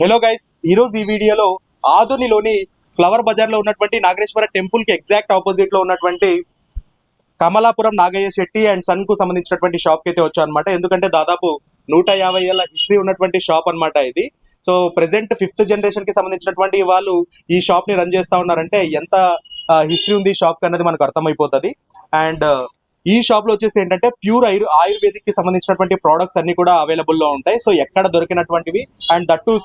Hello guys, ఈరోజు ఈ వీడియోలో ఆదోనిలోని ఫ్లవర్ బజార్లో ఉన్నటువంటి నాగేశ్వర టెంపుల్కి ఎగ్జాక్ట్ ఆపోజిట్లో ఉన్నటువంటి కమలాపురం నాగయ్య శెట్టి అండ్ సన్ కు సంబంధించినటువంటి షాప్కి అయితే వచ్చాను అనమాట. ఎందుకంటే దాదాపు 150 ఏళ్ల హిస్టరీ ఉన్నటువంటి షాప్ అనమాట ఇది. సో ప్రెసెంట్ 5th జనరేషన్ కి సంబంధించినటువంటి వాళ్ళు ఈ షాప్ ని రన్ చేస్తా ఉన్నారంటే ఎంత హిస్టరీ ఉంది ఈ షాప్ కి అన్నది మనకు అర్థమైపోతుంది. అండ్ ఈ షాప్ లో వచ్చేసి ఏంటంటే ప్యూర్ ఆయుర్వేదిక్ కి సంబంధించినటువంటి ప్రోడక్ట్స్ అన్ని కూడా అవైలబుల్ లో ఉంటాయి. సో ఎక్కడ దొరికినటువంటివి అండ్ దట్టు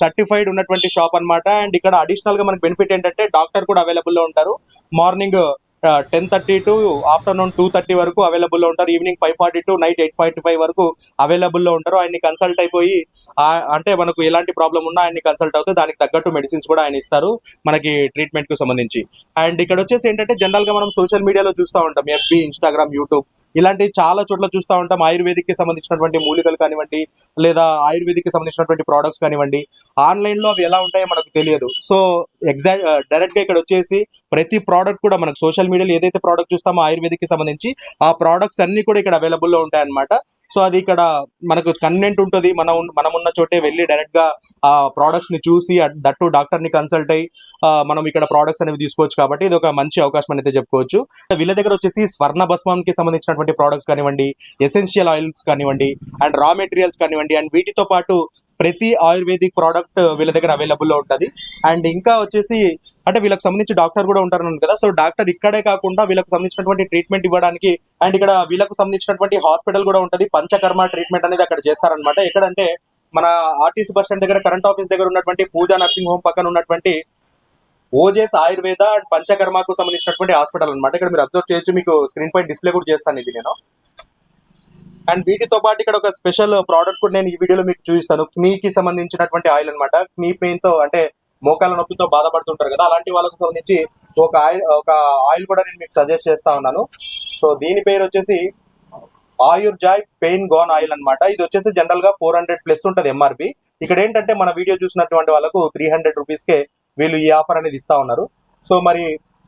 సర్టిఫైడ్ ఉన్నటువంటి షాప్ అన్నమాట. అండ్ ఇక్కడ అడిషనల్ గా మనకి బెనిఫిట్ ఏంటంటే డాక్టర్ కూడా అవైలబుల్ లో ఉంటారు. మార్నింగ్ 10:30 టు ఆఫ్టర్నూన్ 2:30 వరకు అవైలబుల్లో ఉంటారు. ఈవినింగ్ 5:40 టు నైట్ 8:45 వరకు అవైలబుల్లో ఉంటారు. ఆయన్ని కన్సల్ట్ అయిపోయి అంటే మనకు ఎలాంటి ప్రాబ్లం ఉన్నా ఆయన్ని కన్సల్ట్ అవుతే దానికి తగ్గట్టు మెడిసిన్స్ కూడా ఆయన ఇస్తారు మనకి ట్రీట్మెంట్ కు సంబంధించి. అండ్ ఇక్కడ వచ్చేసి ఏంటంటే జనరల్ గా మనం సోషల్ మీడియాలో చూస్తూ ఉంటాం, ఎఫ్బి, ఇన్స్టాగ్రామ్, యూట్యూబ్ ఇలాంటి చాలా చోట్ల చూస్తూ ఉంటాం. ఆయుర్వేదిక్ కి సంబంధించినటువంటి మూలికలు కానివ్వండి, లేదా ఆయుర్వేదిక్ కి సంబంధించినటువంటి ప్రోడక్ట్స్ కానివ్వండి, ఆన్లైన్ లో అవి ఎలా ఉంటాయో మనకు తెలియదు. సో డైరెక్ట్ గా ఇక్కడ వచ్చేసి ప్రతి ప్రోడక్ట్ కూడా మనకు సోషల్ మీడియాలో ఏదైతే ప్రోడక్ట్ చూస్తామో ఆయుర్వేదిక్ కి సంబంధించి ఆ ప్రోడక్ట్స్ అన్ని కూడా ఇక్కడ అవైలబుల్ లో ఉంటాయి అనమాట. సో అది ఇక్కడ మనకు కన్వీనియంట్ ఉంటుంది. మనం ఉన్న చోటే వెళ్ళి డైరెక్ట్ గా ఆ ప్రోడక్ట్స్ ని చూసి దట్టు డాక్టర్ ని కన్సల్ట్ అయ్యి మనం ఇక్కడ ప్రోడక్ట్స్ అనేవి తీసుకోవచ్చు. కాబట్టి ఇది ఒక మంచి అవకాశం అయితే చెప్పుకోవచ్చు. వీళ్ళ దగ్గర వచ్చేసి స్వర్ణ భస్మం కి సంబంధించినటువంటి ప్రోడక్ట్స్ కానివ్వండి, ఎసెన్షియల్ ఆయిల్స్ కానివ్వండి, అండ్ రా మెటీరియల్స్ కానివ్వండి, అండ్ వీటితో పాటు ప్రతి ఆయుర్వేదిక్ ప్రోడక్ట్ వీళ్ళ దగ్గర అవైలబుల్ లో ఉంటుంది. అండ్ ఇంకా వచ్చేసి అంటే వీళ్ళకి సంబంధించి డాక్టర్ కూడా ఉంటారు కదా. సో డాక్టర్ ఇక్కడే కాకుండా వీళ్ళకి సంబంధించినటువంటి ట్రీట్మెంట్ ఇవ్వడానికి అండ్ ఇక్కడ వీళ్ళకు సంబంధించినటువంటి హాస్పిటల్ కూడా ఉంటుంది. పంచకర్మ ట్రీట్మెంట్ అనేది అక్కడ చేస్తారనమాట. ఎక్కడంటే మన ఆర్టీసీ బస్ స్టాండ్ దగ్గర కరెంట్ ఆఫీస్ దగ్గర ఉన్నటువంటి పూజా నర్సింగ్ హోమ్ పక్కన ఉన్నటువంటి ఓజేస్ ఆయుర్వేద అండ్ పంచకర్మకు సంబంధించినటువంటి హాస్పిటల్ అనమాట. ఇక్కడ మీరు అబ్జర్వ్ చేయొచ్చు, మీకు స్క్రీన్ పైన డిస్ప్లే కూడా చేస్తాను ఇది నేను. అండ్ వీటితో పాటు ఇక్కడ ఒక స్పెషల్ ప్రోడక్ట్ కూడా నేను ఈ వీడియోలో మీకు చూపిస్తాను. knee సంబంధించినటువంటి ఆయిల్ అనమాట. knee పెయిన్ తో అంటే మోకాల నొప్పితో బాధపడుతుంటారు కదా, అలాంటి వాళ్ళకు సంబంధించి ఒక ఆయిల్ కూడా నేను మీకు సజెస్ట్ చేస్తా ఉన్నాను. సో దీని పేరు వచ్చేసి ఆయుర్జాయ్ పెయిన్ గోన్ ఆయిల్ అనమాట. ఇది వచ్చేసి జనరల్ గా 400+ ఉంటుంది ఎంఆర్పి. ఇక్కడ ఏంటంటే మన వీడియో చూసినటువంటి వాళ్ళకు 300 రూపీస్కే వీళ్ళు ఈ ఆఫర్ అనేది ఇస్తా ఉన్నారు. సో మరి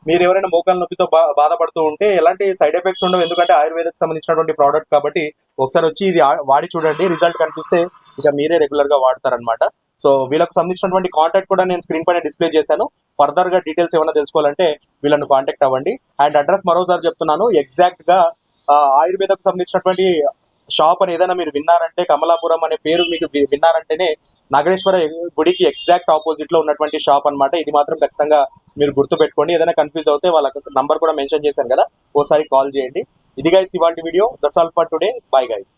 మీరు ఎవరైనా మోకాల నొప్పితో బాధపడుతూ ఉంటే ఎలాంటి సైడ్ ఎఫెక్ట్స్ ఉండవు, ఎందుకంటే ఆయుర్వేదకు సంబంధించినటువంటి ప్రోడక్ట్ కాబట్టి ఒకసారి వచ్చి ఇది వాడి చూడండి. రిజల్ట్ కనిపిస్తే ఇక మీరే రెగ్యులర్ గా వాడతారనమాట. సో వీళ్ళకి సంబంధించినటువంటి కాంటాక్ట్ కూడా నేను స్క్రీన్ పైన డిస్ప్లే చేశాను. ఫర్దర్ గా డీటెయిల్స్ ఏమైనా తెలుసుకోవాలంటే వీళ్ళని కాంటాక్ట్ అవ్వండి. అండ్ అడ్రస్ మరోసారి చెప్తున్నాను, ఎగ్జాక్ట్ గా ఆయుర్వేదకు సంబంధించినటువంటి షాప్ అని ఏదైనా మీరు విన్నారంటే, కమలాపురం అనే పేరు మీకు విన్నారంటేనే నాగేశ్వర గుడికి ఎగ్జాక్ట్ ఆపోజిట్ లో ఉన్నటువంటి షాప్ అనమాట. ఇది మాత్రం ఖచ్చితంగా మీరు గుర్తు పెట్టుకోండి. ఏదైనా కన్ఫ్యూజ్ అవుతే వాళ్ళ నంబర్ కూడా మెన్షన్ చేశాను కదా, ఓసారి కాల్ చేయండి. ఇది గైస్ ఇవాల్టి video. That's all for today. Bye guys.